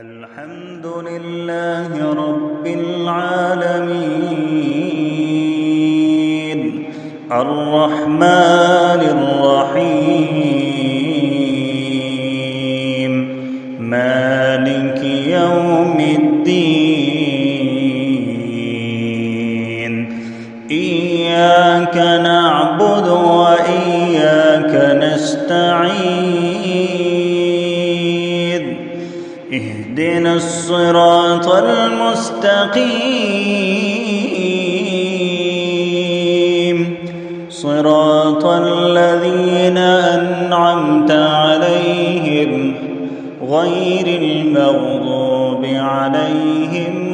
الحمد لله رب العالمين الرحمن الرحيم مالك يوم الدين إياك نعبد وإياك نستعين اهدنا الصراط المستقيم صراط الذين أنعمت عليهم غير المغضوب عليهم